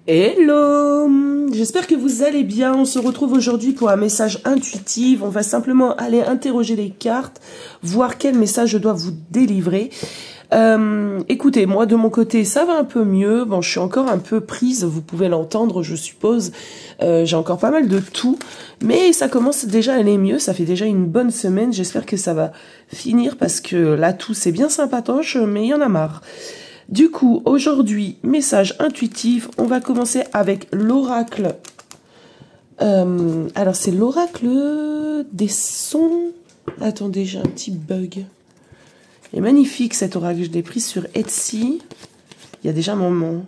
Hello, j'espère que vous allez bien. On se retrouve aujourd'hui pour un message intuitif. On va simplement aller interroger les cartes, voir quel message je dois vous délivrer. Écoutez, moi de mon côté, ça va un peu mieux. Bon, je suis encore un peu prise, vous pouvez l'entendre, je suppose. J'ai encore pas mal de toux, mais ça commence déjà à aller mieux. Ça fait déjà une bonne semaine. J'espère que ça va finir parce que la toux, c'est bien sympatoche, mais il y en a marre. Du coup, aujourd'hui, message intuitif, on va commencer avec l'oracle. Alors, c'est l'oracle des sons. Attendez, j'ai un petit bug. Il est magnifique cet oracle, je l'ai pris sur Etsy. Il y a déjà un moment.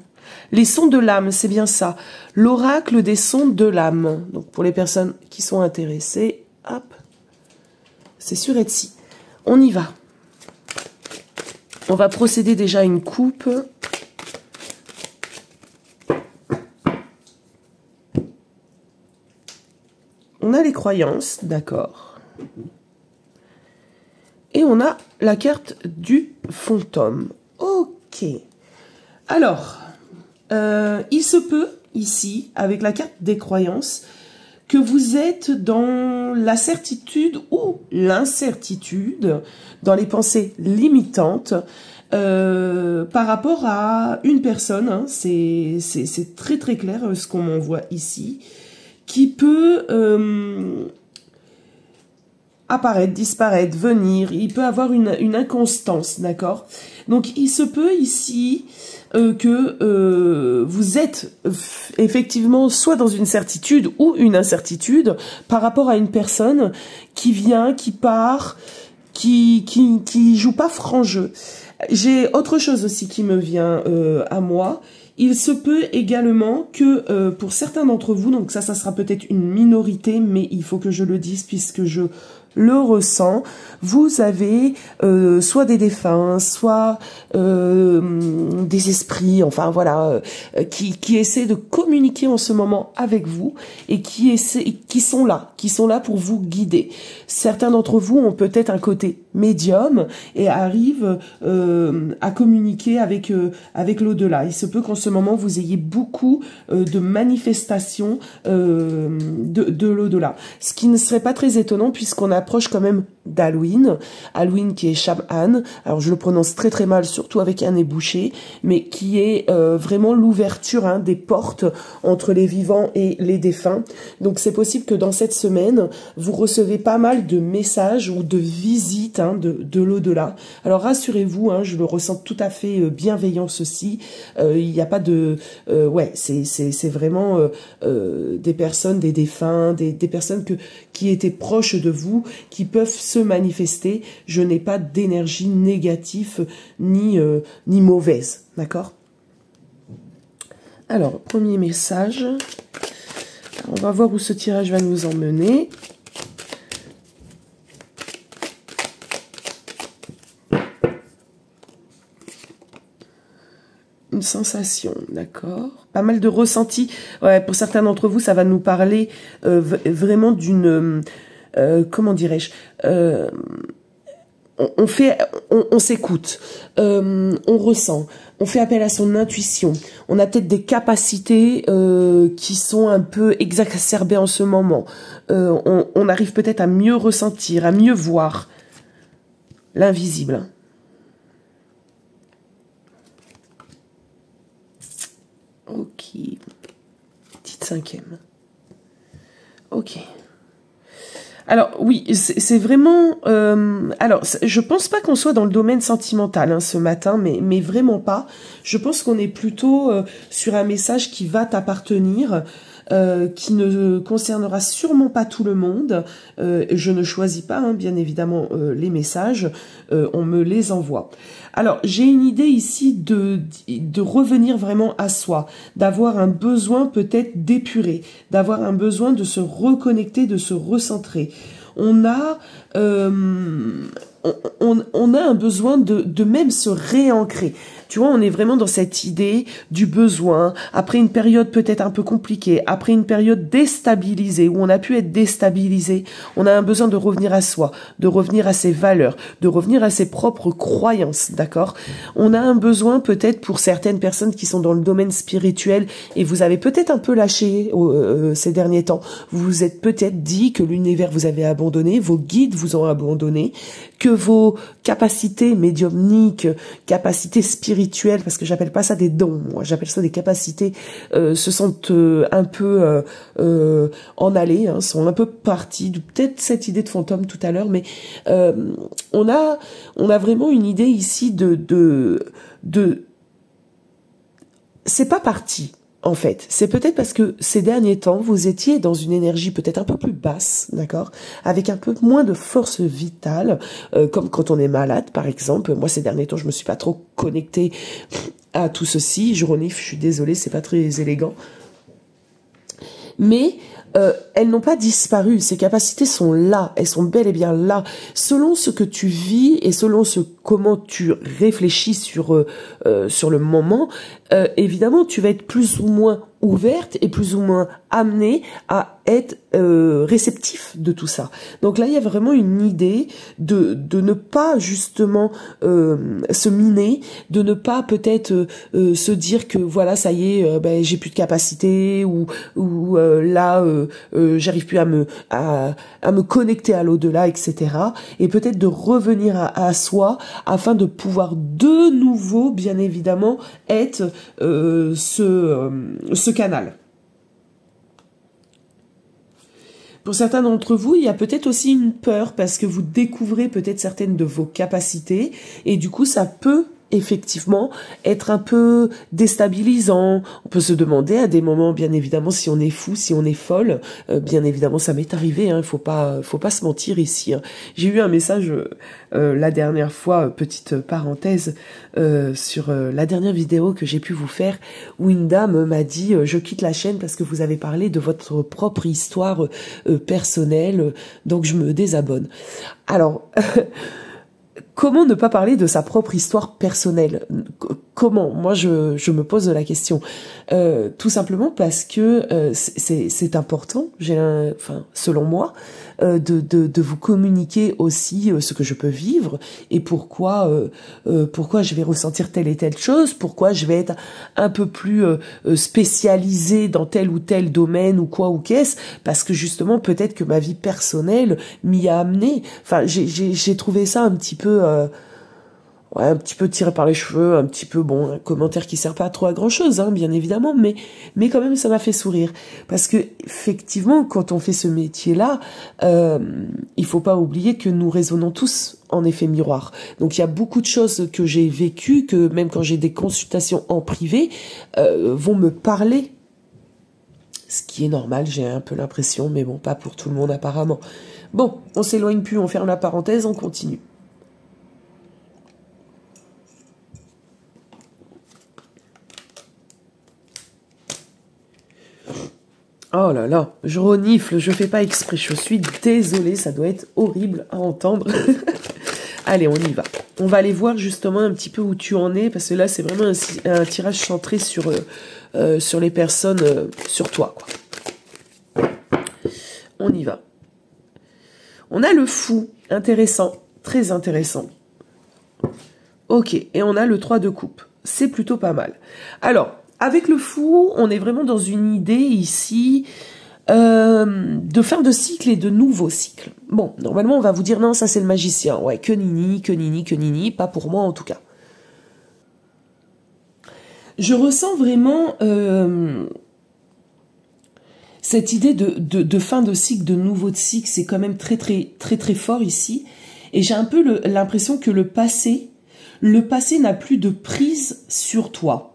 Les sons de l'âme, c'est bien ça. L'oracle des sons de l'âme. Donc, pour les personnes qui sont intéressées, hop, c'est sur Etsy. On y va. On va procéder déjà à une coupe. On a les croyances, d'accord. Et on a la carte du fantôme. Ok. Alors, il se peut, ici, avec la carte des croyances, que vous êtes dans la certitude ou l'incertitude, dans les pensées limitantes, par rapport à une personne, hein, c'est très très clair ce qu'on m'envoie ici, qui peut apparaître, disparaître, venir, il peut avoir une inconstance, d'accord? Donc il se peut ici que vous êtes effectivement soit dans une certitude ou une incertitude par rapport à une personne qui vient, qui part, qui joue pas franc jeu. J'ai autre chose aussi qui me vient à moi. Il se peut également que pour certains d'entre vous, donc ça sera peut-être une minorité, mais il faut que je le dise puisque je le ressens, vous avez soit des défunts, soit des esprits, enfin voilà, qui essaient de communiquer en ce moment avec vous et qui sont là pour vous guider. Certains d'entre vous ont peut-être un côté médium et arrivent à communiquer avec l'au-delà. Il se peut qu'en ce moment vous ayez beaucoup de manifestations de l'au-delà, ce qui ne serait pas très étonnant puisqu'on approche quand même d'Halloween, Halloween qui est Samhain, alors je le prononce très très mal, surtout avec un nez bouché, mais qui est vraiment l'ouverture hein, des portes entre les vivants et les défunts. Donc c'est possible que dans cette semaine, vous recevez pas mal de messages ou de visites hein, de l'au-delà. Alors rassurez-vous, hein, je le ressens tout à fait bienveillant ceci, il n'y a pas de... ouais, c'est vraiment des personnes, des défunts, des personnes qui étaient proches de vous, qui peuvent se manifester. Je n'ai pas d'énergie négative ni mauvaise, d'accord? Alors, premier message. On va voir où ce tirage va nous emmener. Une sensation, d'accord. Pas mal de ressentis. Ouais, pour certains d'entre vous, ça va nous parler vraiment d'une... comment dirais-je, on s'écoute, on ressent, on fait appel à son intuition. On a peut-être des capacités qui sont un peu exacerbées en ce moment. On arrive peut-être à mieux ressentir, à mieux voir l'invisible. Ok, petite cinquième. Ok. Alors oui, c'est vraiment... alors, je pense pas qu'on soit dans le domaine sentimental hein, ce matin, mais vraiment pas. Je pense qu'on est plutôt sur un message qui va t'appartenir, qui ne concernera sûrement pas tout le monde. Je ne choisis pas, hein, bien évidemment, les messages. On me les envoie. Alors, j'ai une idée ici de revenir vraiment à soi, d'avoir un besoin peut-être d'épurer, d'avoir un besoin de se reconnecter, de se recentrer. On a on a un besoin de même se réancrer. Tu vois, on est vraiment dans cette idée du besoin, après une période peut-être un peu compliquée, après une période déstabilisée, où on a pu être déstabilisé, on a un besoin de revenir à soi, de revenir à ses valeurs, de revenir à ses propres croyances, d'accord? On a un besoin peut-être pour certaines personnes qui sont dans le domaine spirituel, et vous avez peut-être un peu lâché ces derniers temps, vous vous êtes peut-être dit que l'univers vous avait abandonné, vos guides vous ont abandonné, que vos capacités médiumniques, capacités spirituelles, parce que j'appelle pas ça des dons, moi j'appelle ça des capacités, se sentent un peu en allées, hein, sont un peu partis, peut-être cette idée de fantôme tout à l'heure, mais on a vraiment une idée ici de c'est pas parti. En fait, c'est peut-être parce que ces derniers temps, vous étiez dans une énergie peut-être un peu plus basse, d'accord, avec un peu moins de force vitale, comme quand on est malade, par exemple. Moi, ces derniers temps, je me suis pas trop connectée à tout ceci. Je renifle, je suis désolée, c'est pas très élégant. Mais elles n'ont pas disparu, ces capacités sont là, elles sont bel et bien là. Selon ce que tu vis et selon comment tu réfléchis sur le moment, évidemment, tu vas être plus ou moins ouverte et plus ou moins amenée à être réceptif de tout ça. Donc là, il y a vraiment une idée de ne pas justement se miner, de ne pas peut-être se dire que voilà, ça y est, j'ai plus de capacité ou là j'arrive plus à me connecter à l'au-delà, etc. Et peut-être de revenir à soi afin de pouvoir de nouveau, bien évidemment, être ce canal. Pour certains d'entre vous, il y a peut-être aussi une peur parce que vous découvrez peut-être certaines de vos capacités et du coup, ça peut effectivement être un peu déstabilisant. On peut se demander à des moments, bien évidemment, si on est fou, si on est folle. Bien évidemment, ça m'est arrivé. Il faut pas se mentir ici. Hein. J'ai eu un message la dernière fois, petite parenthèse, sur la dernière vidéo que j'ai pu vous faire, où une dame m'a dit je quitte la chaîne parce que vous avez parlé de votre propre histoire personnelle, donc je me désabonne. Alors. Comment ne pas parler de sa propre histoire personnelle? Comment? Moi, je me pose la question. Tout simplement parce que c'est important, selon moi, de vous communiquer aussi ce que je peux vivre et pourquoi je vais ressentir telle et telle chose, pourquoi je vais être un peu plus spécialisée dans tel ou tel domaine ou quoi ou qu'est-ce, parce que justement peut-être que ma vie personnelle m'y a amené. Enfin, j'ai trouvé ça un petit peu un petit peu tiré par les cheveux, un petit peu, un commentaire qui sert pas trop à grand chose, hein, bien évidemment, mais quand même, ça m'a fait sourire. Parce que, effectivement, quand on fait ce métier-là, il faut pas oublier que nous résonnons tous en effet miroir. Donc, il y a beaucoup de choses que j'ai vécues, que même quand j'ai des consultations en privé, vont me parler. Ce qui est normal, j'ai un peu l'impression, mais bon, pas pour tout le monde apparemment. Bon, on s'éloigne plus, on ferme la parenthèse, on continue. Oh là là, je renifle, je fais pas exprès, je suis désolée, ça doit être horrible à entendre. Allez, on y va. On va aller voir justement un petit peu où tu en es, parce que là, c'est vraiment un tirage centré sur les personnes, sur toi, quoi. On y va. On a le fou, intéressant, très intéressant. Ok, et on a le 3 de coupe. C'est plutôt pas mal. Alors, avec le fou, on est vraiment dans une idée ici de fin de cycle et de nouveau cycle. Bon, normalement, on va vous dire non, ça c'est le magicien. Ouais, que nini, pas pour moi en tout cas. Je ressens vraiment cette idée de fin de cycle, de nouveau cycle, c'est quand même très fort ici. Et j'ai un peu l'impression que le passé n'a plus de prise sur toi.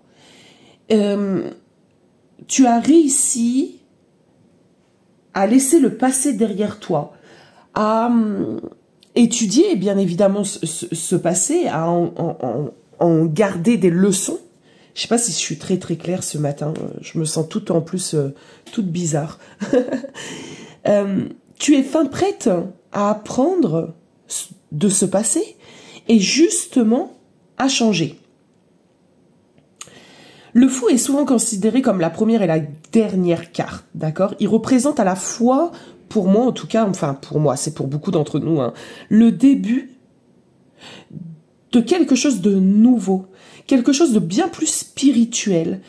Tu as réussi à laisser le passé derrière toi, à étudier bien évidemment ce passé, à en garder des leçons. Je sais pas si je suis très claire ce matin, je me sens toute en plus toute bizarre. Tu es fin prête à apprendre de se passer et justement à changer. Le fou est souvent considéré comme la première et la dernière carte, d'accord? Il représente à la fois, pour moi en tout cas, enfin pour moi, c'est pour beaucoup d'entre nous, hein, le début de quelque chose de nouveau, quelque chose de bien plus spirituel.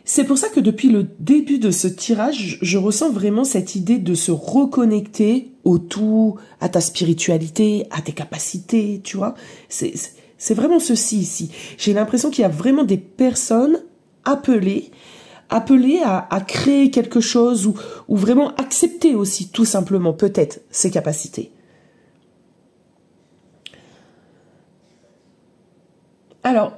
C'est pour ça que depuis le début de ce tirage, je ressens vraiment cette idée de se reconnecter au tout, à ta spiritualité, à tes capacités, tu vois. C'est vraiment ceci ici. J'ai l'impression qu'il y a vraiment des personnes appelées à créer quelque chose ou vraiment accepter aussi tout simplement peut-être ses capacités. Alors,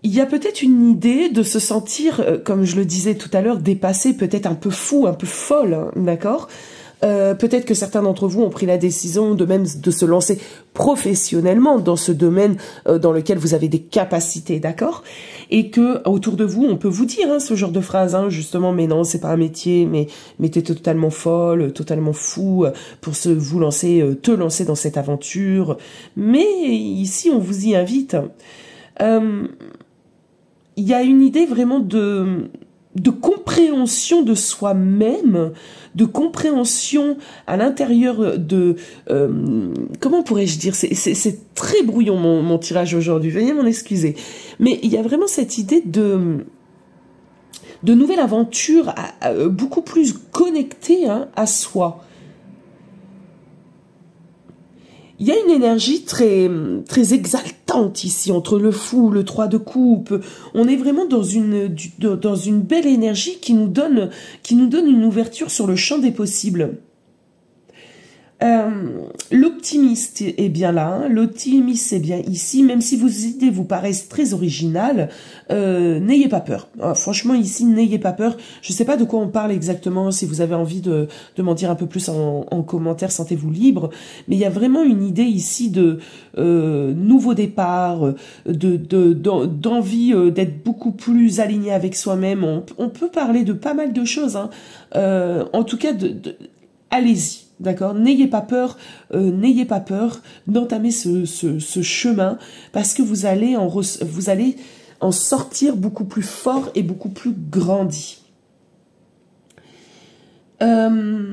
il y a peut-être une idée de se sentir, comme je le disais tout à l'heure, dépassé, peut-être un peu fou, un peu folle, hein, d'accord? Peut-être que certains d'entre vous ont pris la décision de se lancer professionnellement dans ce domaine dans lequel vous avez des capacités, d'accord? Et que autour de vous, on peut vous dire hein, ce genre de phrase, hein, justement, mais non, c'est pas un métier, mais t'es totalement folle, totalement fou pour te lancer dans cette aventure. Mais ici, on vous y invite. Il y a une idée vraiment de compréhension de soi-même, de compréhension à l'intérieur de... comment pourrais-je dire? C'est très brouillon mon tirage aujourd'hui, veuillez m'en excuser. Mais il y a vraiment cette idée de nouvelle aventure beaucoup plus connectée hein, à soi. Il y a une énergie très exaltante ici, entre le fou, le 3 de coupe. On est vraiment dans une belle énergie qui nous donne une ouverture sur le champ des possibles. L'optimiste est bien là, hein. L'optimiste est bien ici, même si vos idées vous paraissent très originales, n'ayez pas peur. Franchement, ici, n'ayez pas peur. Je ne sais pas de quoi on parle exactement, si vous avez envie de m'en dire un peu plus en commentaire, sentez-vous libre. Mais il y a vraiment une idée ici de nouveau départ, d'envie d'être beaucoup plus aligné avec soi-même. On peut parler de pas mal de choses, hein. En tout cas, allez-y. D'accord, n'ayez pas peur d'entamer ce chemin parce que vous allez en sortir beaucoup plus fort et beaucoup plus grandi. On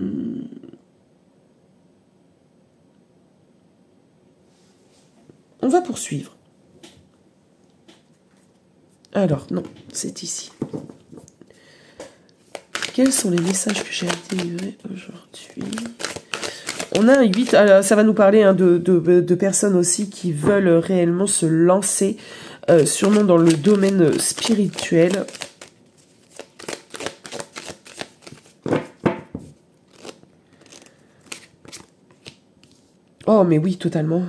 va poursuivre. Alors, non, c'est ici. Quels sont les messages que j'ai à délivrer aujourd'hui? On a un 8, alors ça va nous parler hein, de personnes aussi qui veulent réellement se lancer, sûrement dans le domaine spirituel. Oh mais oui, totalement.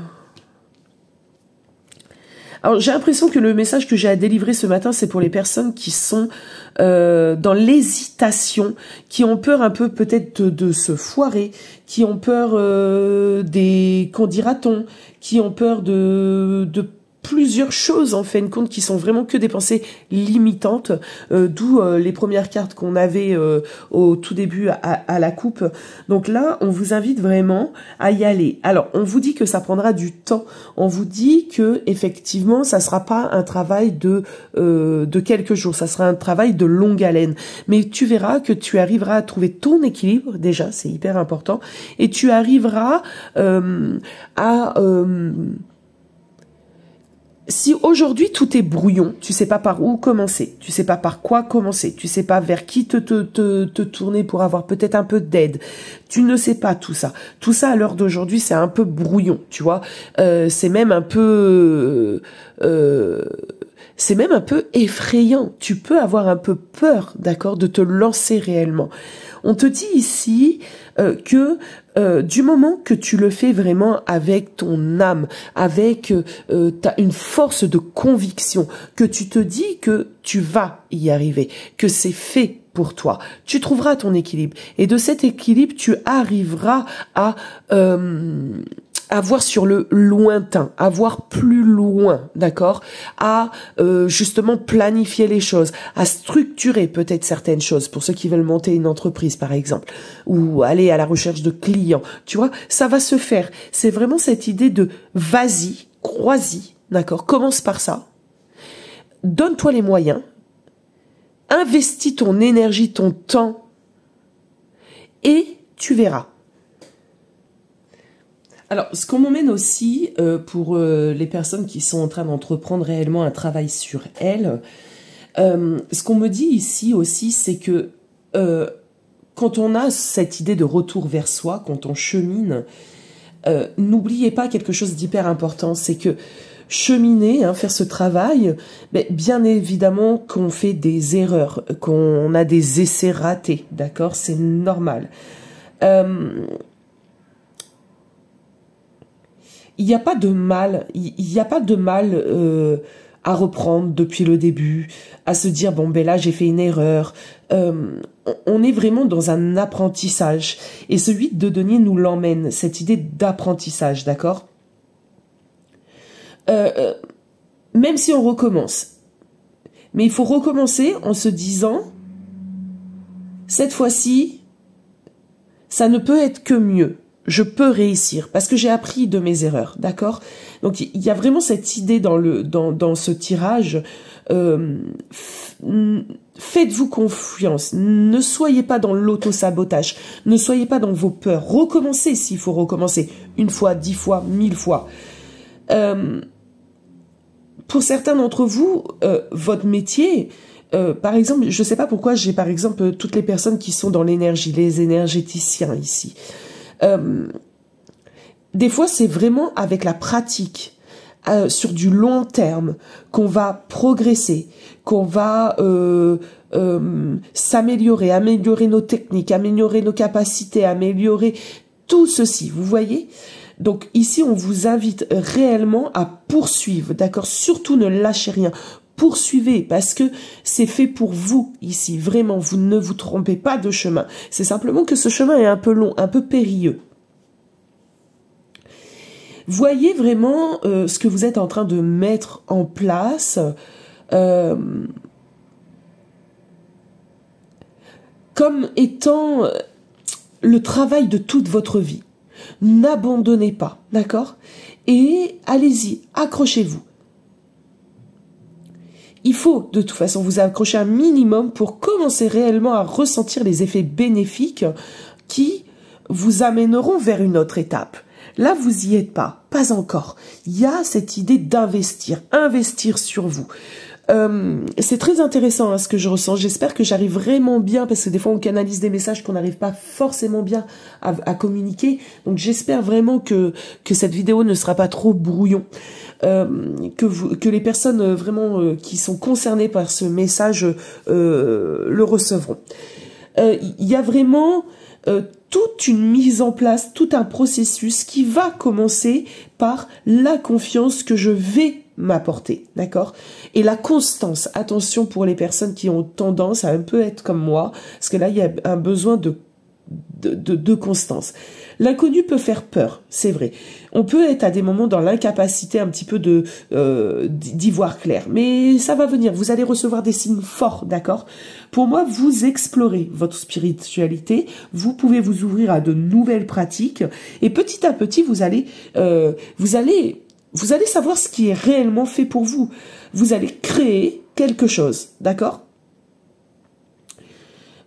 Alors j'ai l'impression que le message que j'ai à délivrer ce matin, c'est pour les personnes qui sont dans l'hésitation, qui ont peur un peu peut-être de se foirer, qui ont peur qu'en dira-t-on, qui ont peur de plusieurs choses en fin de compte qui sont vraiment que des pensées limitantes, d'où les premières cartes qu'on avait au tout début à la coupe. Donc là, on vous invite vraiment à y aller. Alors, on vous dit que ça prendra du temps. On vous dit que effectivement, ça sera pas un travail de quelques jours, ça sera un travail de longue haleine. Mais tu verras que tu arriveras à trouver ton équilibre, déjà, c'est hyper important, et tu arriveras si aujourd'hui tout est brouillon, tu sais pas par où commencer, tu sais pas par quoi commencer, tu sais pas vers qui te tourner pour avoir peut-être un peu d'aide, tu ne sais pas tout ça. Tout ça à l'heure d'aujourd'hui c'est un peu brouillon, tu vois. C'est même un peu effrayant. Tu peux avoir un peu peur, d'accord, de te lancer réellement. On te dit ici que du moment que tu le fais vraiment avec ton âme, avec t'as une force de conviction, que tu te dis que tu vas y arriver, que c'est fait pour toi. Tu trouveras ton équilibre. Et de cet équilibre, tu arriveras à voir sur le lointain, à voir plus loin, d'accord? À justement planifier les choses, à structurer peut-être certaines choses pour ceux qui veulent monter une entreprise par exemple, ou aller à la recherche de clients. Tu vois, ça va se faire. C'est vraiment cette idée de vas-y, crois-y, d'accord? Commence par ça. Donne-toi les moyens. Investis ton énergie, ton temps, et tu verras. Alors, ce qu'on m'emmène aussi pour les personnes qui sont en train d'entreprendre réellement un travail sur elles, ce qu'on me dit ici aussi, c'est que quand on a cette idée de retour vers soi, quand on chemine, n'oubliez pas quelque chose d'hyper important, c'est que cheminer, faire ce travail, mais bien évidemment qu'on fait des erreurs, qu'on a des essais ratés, d'accord? C'est normal. Il n'y a pas de mal, à reprendre depuis le début, à se dire bon ben là j'ai fait une erreur. On est vraiment dans un apprentissage et ce 8 de denier nous l'emmène, cette idée d'apprentissage, d'accord? Même si on recommence, mais il faut recommencer en se disant cette fois-ci ça ne peut être que mieux. Je peux réussir parce que j'ai appris de mes erreurs, d'accord? Donc il y a vraiment cette idée dans ce tirage. Faites-vous confiance. Ne soyez pas dans l'auto-sabotage. Ne soyez pas dans vos peurs. Recommencez s'il faut recommencer. 1 fois, 10 fois, 1000 fois. Pour certains d'entre vous, votre métier, par exemple, je ne sais pas pourquoi j'ai par exemple toutes les personnes qui sont dans l'énergie, les énergéticiens ici. Des fois, c'est vraiment avec la pratique, sur du long terme, qu'on va progresser, qu'on va s'améliorer, améliorer nos techniques, améliorer nos capacités, améliorer tout ceci, vous voyez? Donc ici, on vous invite réellement à poursuivre, d'accord? Surtout ne lâchez rien. Poursuivez parce que c'est fait pour vous ici. Vraiment, vous ne vous trompez pas de chemin. C'est simplement que ce chemin est un peu long, un peu périlleux. Voyez vraiment ce que vous êtes en train de mettre en place. Comme étant le travail de toute votre vie. N'abandonnez pas, d'accord? Et allez-y, accrochez-vous. Il faut de toute façon vous accrocher un minimum pour commencer réellement à ressentir les effets bénéfiques qui vous amèneront vers une autre étape. Là, vous y êtes pas encore. Il y a cette idée d'investir, investir sur vous. C'est très intéressant ce que je ressens. J'espère que j'arrive vraiment bien, parce que des fois on canalise des messages qu'on n'arrive pas forcément bien à communiquer. Donc j'espère vraiment que cette vidéo ne sera pas trop brouillon. Que les personnes vraiment qui sont concernées par ce message le recevront. Il y a vraiment toute une mise en place, tout un processus qui va commencer par la confiance que je vais m'apporter, d'accord? Et la constance, attention pour les personnes qui ont tendance à un peu être comme moi, parce que là il y a un besoin de constance. L'inconnu peut faire peur, c'est vrai. On peut être à des moments dans l'incapacité un petit peu d'y voir clair, mais ça va venir. Vous allez recevoir des signes forts, d'accord? Pour moi, vous explorez votre spiritualité, vous pouvez vous ouvrir à de nouvelles pratiques, et petit à petit, vous allez savoir ce qui est réellement fait pour vous. Vous allez créer quelque chose, d'accord?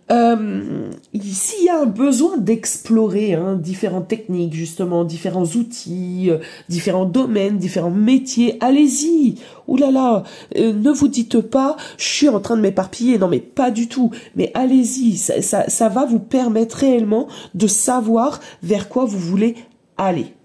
S'il y a un besoin d'explorer différentes techniques, justement, différents outils, différents domaines, différents métiers, allez-y. Ouh là là, ne vous dites pas, je suis en train de m'éparpiller. Non, mais pas du tout. Mais allez-y, ça va vous permettre réellement de savoir vers quoi vous voulez aller.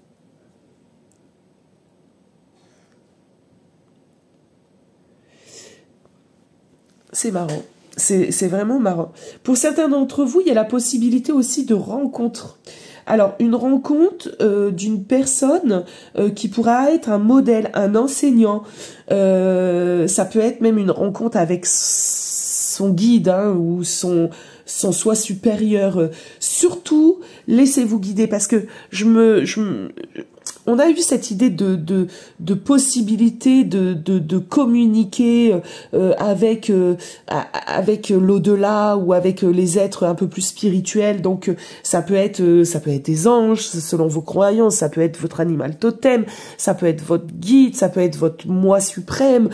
C'est marrant. C'est vraiment marrant. Pour certains d'entre vous, il y a la possibilité aussi de rencontres. Alors, une rencontre d'une personne qui pourra être un modèle, un enseignant. Ça peut être même une rencontre avec son guide hein, ou son soi supérieur. Surtout, laissez-vous guider parce que on a eu cette idée de possibilité de communiquer avec l'au-delà ou avec les êtres un peu plus spirituels. Donc ça peut être des anges selon vos croyances, ça peut être votre animal totem, ça peut être votre guide, ça peut être votre moi suprême.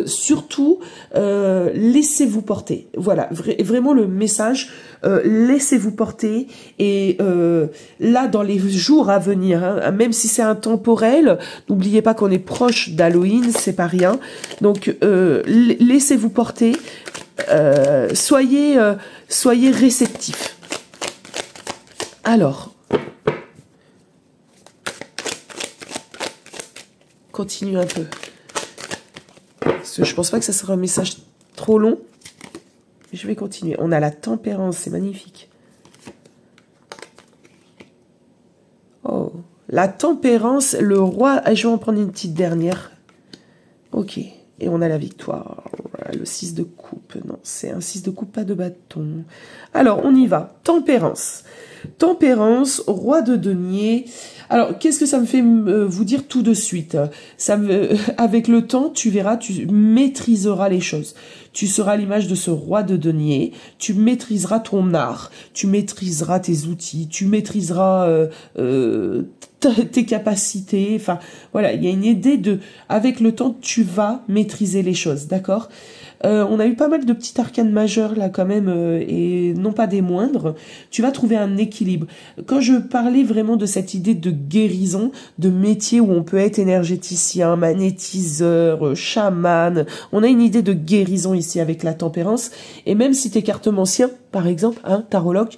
Surtout, laissez-vous porter. Voilà, vraiment le message. Laissez-vous porter et là dans les jours à venir, hein, même si c'est intemporel, n'oubliez pas qu'on est proche d'Halloween, c'est pas rien. Donc laissez-vous porter, soyez réceptifs. Alors, continue un peu. Parce que je pense pas que ça sera un message trop long. Je vais continuer. On a la tempérance, c'est magnifique. Oh, la tempérance, le roi... Je vais en prendre une petite dernière. Ok, et on a la victoire. Le 6 de coupe. Non, c'est un 6 de coupe, pas de bâton. Alors, on y va. Tempérance. Tempérance, roi de denier. Alors, qu'est-ce que ça me fait vous dire tout de suite? Avec le temps, tu verras, tu maîtriseras les choses. Tu seras l'image de ce roi de denier. Tu maîtriseras ton art. Tu maîtriseras tes outils. Tu maîtriseras tes capacités. Enfin, voilà, il y a une idée de... Avec le temps, tu vas maîtriser les choses, d'accord? On a eu pas mal de petits arcanes majeurs là quand même, et non pas des moindres. Tu vas trouver un équilibre. Quand je parlais vraiment de cette idée de guérison, de métier où on peut être énergéticien, magnétiseur, chaman, on a une idée de guérison ici avec la tempérance. Et même si t'es cartomancien, par exemple, hein, tarologue,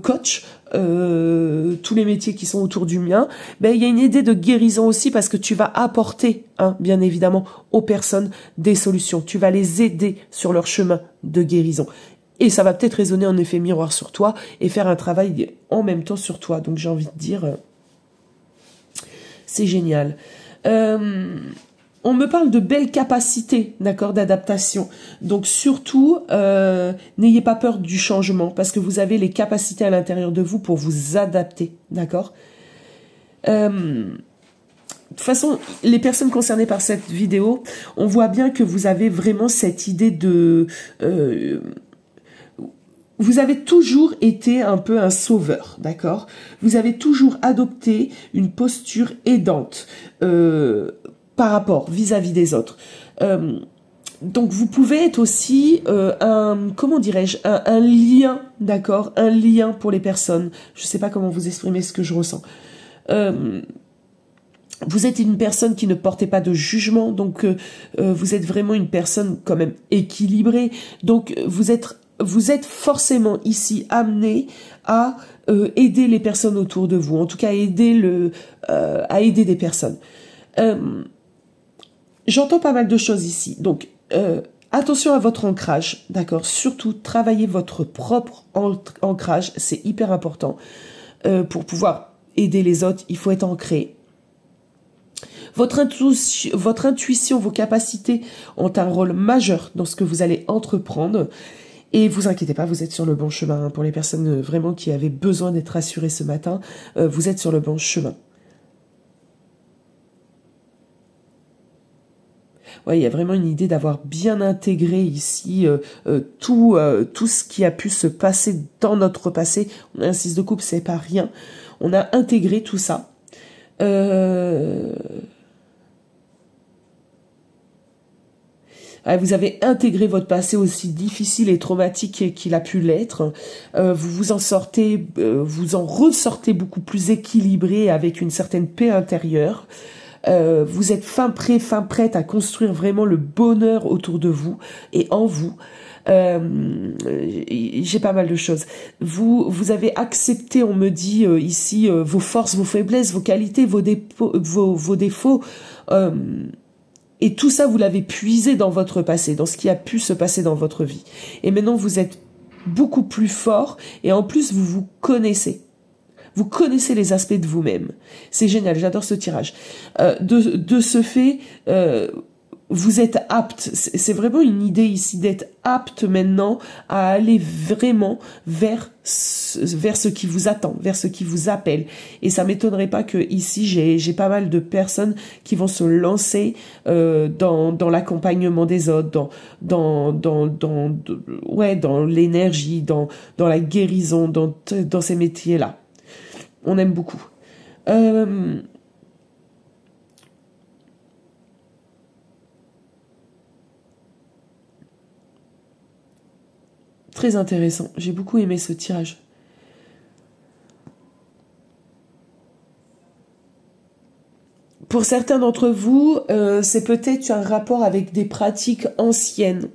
coach, tous les métiers qui sont autour du mien, ben il y a une idée de guérison aussi parce que tu vas apporter, hein, bien évidemment, aux personnes des solutions. Tu vas les aider sur leur chemin de guérison. Et ça va peut-être résonner en effet miroir sur toi et faire un travail en même temps sur toi. Donc j'ai envie de dire, c'est génial. On me parle de belles capacités, d'accord, d'adaptation. Donc surtout, n'ayez pas peur du changement parce que vous avez les capacités à l'intérieur de vous pour vous adapter, d'accord. De toute façon, les personnes concernées par cette vidéo, on voit bien que vous avez vraiment cette idée de... vous avez toujours été un peu un sauveur, d'accord. Vous avez toujours adopté une posture aidante par rapport vis-à-vis des autres. Donc vous pouvez être aussi comment dirais-je, un lien, d'accord, un lien pour les personnes. Je sais pas comment vous exprimer ce que je ressens. Vous êtes une personne qui ne portait pas de jugement, donc vous êtes vraiment une personne quand même équilibrée. Donc vous êtes forcément ici amené à aider les personnes autour de vous, en tout cas à aider des personnes. J'entends pas mal de choses ici, donc attention à votre ancrage, d'accord. Surtout, travaillez votre propre ancrage, c'est hyper important. Pour pouvoir aider les autres, il faut être ancré. Votre intuition, vos capacités ont un rôle majeur dans ce que vous allez entreprendre. Et vous inquiétez pas, vous êtes sur le bon chemin. Hein. Pour les personnes vraiment qui avaient besoin d'être rassurées ce matin, vous êtes sur le bon chemin. Ouais, il y a vraiment une idée d'avoir bien intégré ici tout ce qui a pu se passer dans notre passé. On a un 6 de coupe, c'est pas rien. On a intégré tout ça. Vous avez intégré votre passé aussi difficile et traumatique qu'il a pu l'être. Vous en ressortez beaucoup plus équilibré avec une certaine paix intérieure. Vous êtes fin prête à construire vraiment le bonheur autour de vous et en vous. J'ai pas mal de choses. Vous avez accepté, on me dit ici, vos forces, vos faiblesses, vos qualités, vos défauts. Et tout ça, vous l'avez puisé dans votre passé, dans ce qui a pu se passer dans votre vie. Et maintenant, vous êtes beaucoup plus fort et en plus, vous vous connaissez. Vous connaissez les aspects de vous-même. C'est génial, j'adore ce tirage. De ce fait, vous êtes apte, c'est vraiment une idée ici d'être apte maintenant à aller vraiment vers ce qui vous attend, vers ce qui vous appelle. Et ça m'étonnerait pas que ici j'ai pas mal de personnes qui vont se lancer dans l'accompagnement des autres, dans l'énergie, dans la guérison, dans ces métiers-là. On aime beaucoup. Très intéressant. J'ai beaucoup aimé ce tirage. Pour certains d'entre vous, c'est peut-être un rapport avec des pratiques anciennes.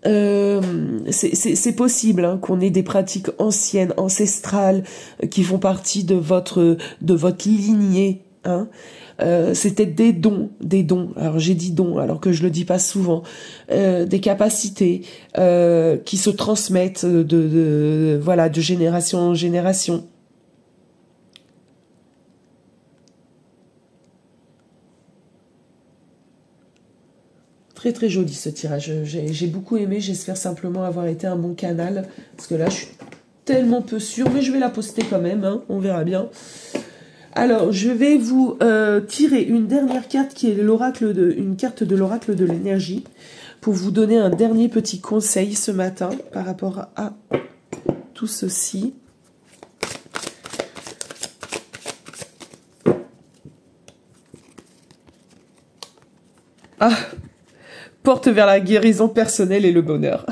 C'est possible hein, qu'on ait des pratiques anciennes, ancestrales, qui font partie de votre lignée. Hein. C'était des dons. Alors j'ai dit dons, alors que je le dis pas souvent. Des capacités qui se transmettent de génération en génération. Très très joli ce tirage. J'ai beaucoup aimé. J'espère simplement avoir été un bon canal, parce que là je suis tellement peu sûre, mais je vais la poster quand même. Hein, on verra bien. Alors, je vais vous tirer une dernière carte qui est une carte de l'oracle de l'énergie pour vous donner un dernier petit conseil ce matin par rapport à tout ceci. Ah, porte vers la guérison personnelle et le bonheur.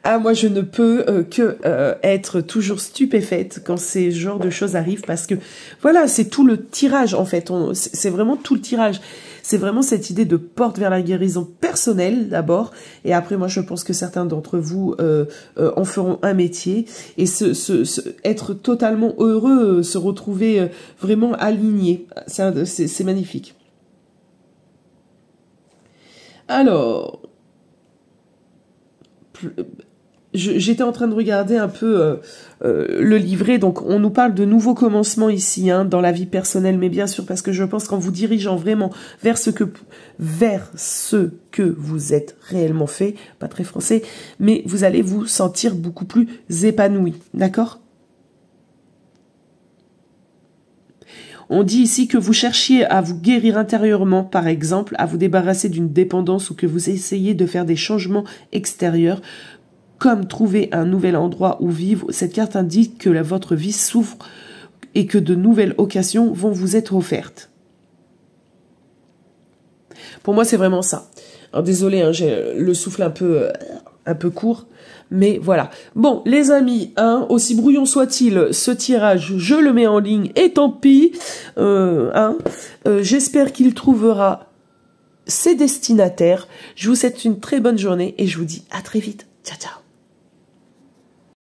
Ah, moi, je ne peux que être toujours stupéfaite quand ces genres de choses arrivent parce que, voilà, c'est tout le tirage, en fait. C'est vraiment tout le tirage. C'est vraiment cette idée de porte vers la guérison personnelle, d'abord. Et après, moi, je pense que certains d'entre vous en feront un métier. Et être totalement heureux, se retrouver vraiment aligné. C'est magnifique. Alors... J'étais en train de regarder un peu le livret, donc on nous parle de nouveaux commencements ici, hein, dans la vie personnelle, mais bien sûr, parce que je pense qu'en vous dirigeant vraiment vers ce que vous êtes réellement fait, pas très français, mais vous allez vous sentir beaucoup plus épanoui, d'accord ? On dit ici que vous cherchiez à vous guérir intérieurement, par exemple, à vous débarrasser d'une dépendance ou que vous essayez de faire des changements extérieurs, comme trouver un nouvel endroit où vivre. Cette carte indique que votre vie s'ouvre et que de nouvelles occasions vont vous être offertes. Pour moi, c'est vraiment ça. Alors, désolé, hein, j'ai le souffle un peu court, mais voilà. Bon, les amis, hein, aussi brouillon soit-il, ce tirage, je le mets en ligne, et tant pis. J'espère qu'il trouvera ses destinataires. Je vous souhaite une très bonne journée et je vous dis à très vite. Ciao, ciao.